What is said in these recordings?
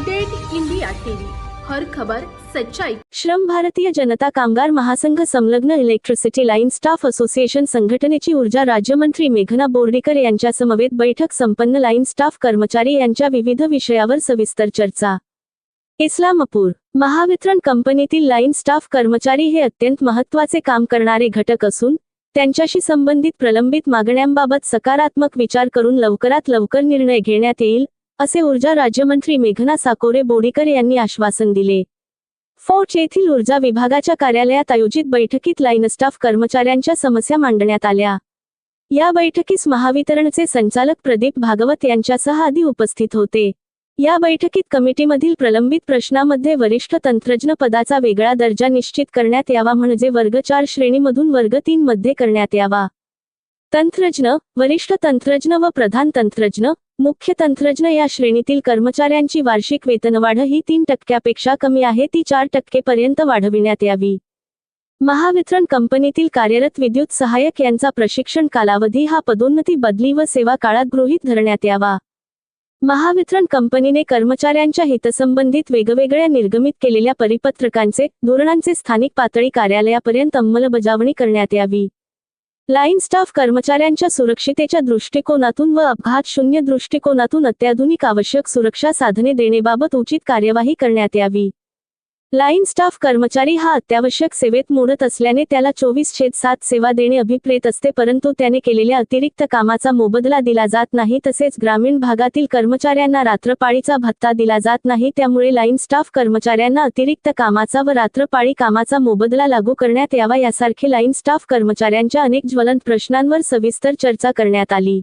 Update India TV, हर खबर सच्चाई। श्रम भारतीय जनता कामगार महासंघ संलग्न इलेक्ट्रिसिटी लाईन स्टाफ असोसिएशन संघटनेची ऊर्जा राज्यमंत्री मेघना बोर्डीकर यांच्या समवेत बैठक संपन्न। लाईन स्टाफ कर्मचारी यांच्या विविध विषयावर सविस्तर चर्चा। इस्लामपूर महावितरण कंपनीतील लाईन स्टाफ कर्मचारी हे अत्यंत महत्त्वाचे काम करणारे घटक असून त्यांच्याशी संबंधित प्रलंबित मागण्यांबाबत सकारात्मक विचार करून लवकरात लवकर निर्णय घेण्यात येईल, असे ऊर्जा राज्यमंत्री मेघना साकोरे बोर्डीकर यांनी आश्वासन दिले। फोर्ट येथील ऊर्जा विभागाच्या कार्यालयात आयोजित बैठकीत लाईन स्टाफ कर्मचाऱ्यांच्या समस्या मांडण्यात आल्या। या बैठकीस महावितरणचे संचालक प्रदीप भागवत यांच्यासह आदी उपस्थित होते। या बैठकीत कमिटीमधील प्रलंबित प्रश्नामध्ये वरिष्ठ तंत्रज्ञ पदाचा वेगळा दर्जा निश्चित करण्यात यावा, म्हणजे वर्ग 4 श्रेणीमधून वर्ग 3 मध्ये करण्यात यावा। तंत्रज्ञ, वरिष्ठ तंत्रज्ञ व प्रधान तंत्रज्ञ, मुख्य तंत्रज्ञ या श्रेणीतील कर्मचाऱ्यांची वार्षिक वेतनवाढ ही 3% कमी आहे, ती 4% पर्यंत वाढविण्यात यावी। महावितरण कंपनीतील कार्यरत विद्युत सहाय्यक यांचा प्रशिक्षण कालावधी हा पदोन्नती, बदली व सेवा काळात गृहीत धरण्यात यावा। महावितरण कंपनीने कर्मचाऱ्यांच्या हितसंबंधित वेगवेगळ्या निर्गमित केलेल्या परिपत्रकांचे, धोरणांचे स्थानिक पातळी कार्यालयापर्यंत अंमलबजावणी करण्यात यावी। लाईन स्टाफ कर्मचाऱ्यांच्या सुरक्षितेच्या दृष्टिकोनातून व अपघात शून्य दृष्टिकोनातून अत्याधुनिक आवश्यक सुरक्षा साधने देण्याबाबत उचित कार्यवाही करण्यात यावी। लाईन स्टाफ कर्मचारी हा अत्यावश्यक सेवेत मोडत असल्याने त्याला 24/7 सेवा देणे अभिप्रेत असते, परंतु त्याने केलेल्या अतिरिक्त कामाचा मोबदला दिला जात नाही। तसेच ग्रामीण भागातील कर्मचाऱ्यांना रात्रपाळीचा भत्ता दिला जात नाही, त्यामुळे लाईन स्टाफ कर्मचाऱ्यांना अतिरिक्त कामाचा व रात्रपाळी कामाचा मोबदला लागू करण्यात यावा, यासारखे लाईन स्टाफ कर्मचाऱ्यांच्या अनेक ज्वलंत प्रश्नांवर सविस्तर चर्चा करण्यात आली।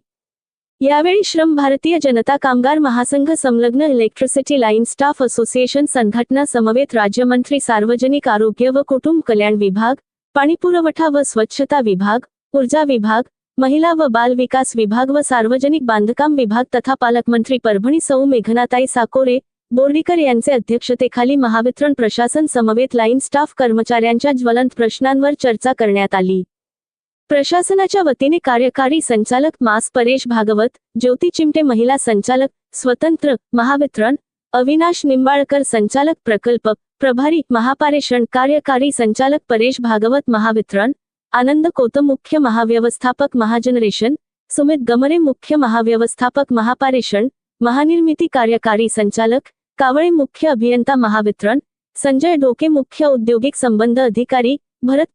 यावेळी श्रम भारतीय जनता कामगार महासंघ संलग्न इलेक्ट्रिसिटी लाईन स्टाफ असोसिएशन संघटना समवेत राज्यमंत्री सार्वजनिक आरोग्य व कुटुंब कल्याण विभाग, पाणीपुरवठा व स्वच्छता विभाग, ऊर्जा विभाग, महिला व बाल विकास विभाग व सार्वजनिक बांधकाम विभाग तथा पालकमंत्री परभणी सौ मेघनाताई साकोरे बोर्डीकर यांचे अध्यक्षतेखाली महावितरण प्रशासन समवेत लाईन स्टाफ कर्मचाऱ्यांच्या ज्वलंत प्रश्नांवर चर्चा करण्यात आली। प्रशासनाच्या वतीने कार्यकारी संचालक मास परेश भागवत, ज्योती चिमटे महिला संचालक स्वतंत्र महावितरण, अविनाश निंबाळकर संचालक प्रकल्प प्रभारी महापारेषण, कार्यकारी संचालक परेश भागवत महावितरण, आनंद कोतम मुख्य महाव्यवस्थापक महाजनरेशन, सुमित गमरे मुख्य महाव्यवस्थापक महापारेषण, महानिर्मिती कार्यकारी संचालक कावळे मुख्य अभियंता महावितरण, संजय डोके मुख्य औद्योगिक संबंध अधिकारी, भरत